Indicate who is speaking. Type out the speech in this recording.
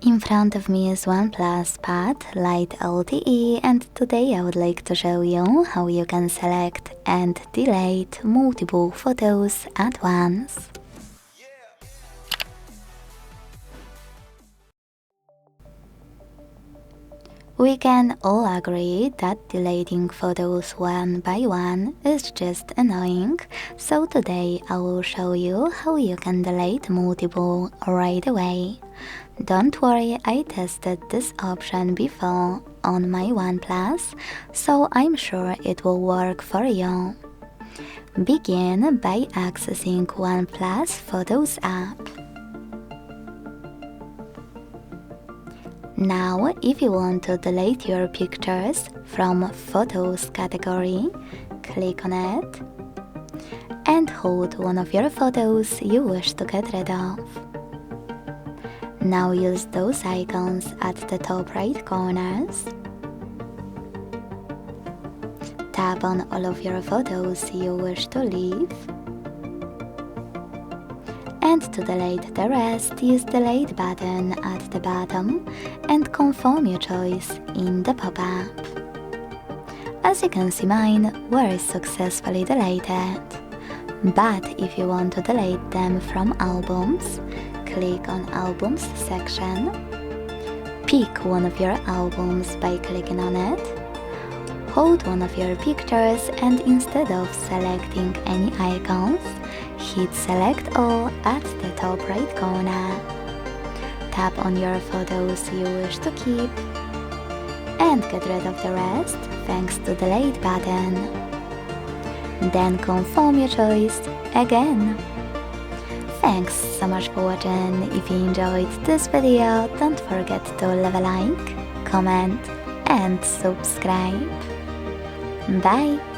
Speaker 1: In front of me is OnePlus Pad Lite LTE, and today I would like to show you how you can select and delete multiple photos at once. We can all agree that deleting photos one by one is just annoying, so today I will show you how you can delete multiple right away. Don't worry, I tested this option before on my OnePlus, so I'm sure it will work for you. Begin by accessing OnePlus Photos app. Now, if you want to delete your pictures from Photos category, click on it and hold one of your photos you wish to get rid of. Now use those icons at the top right corners. Tap on all of your photos you wish to leave. And to delete the rest, use the delete button at the bottom and confirm your choice in the pop-up. As you can see, mine were successfully deleted. But if you want to delete them from albums, click on Albums section. Pick one of your albums by clicking on it. Hold one of your pictures and instead of selecting any icons, hit Select All at the top right corner. Tap on your photos you wish to keep and get rid of the rest thanks to the Delete button. Then confirm your choice again. Thanks so much for watching. If you enjoyed this video, don't forget to leave a like, comment and subscribe. Bye!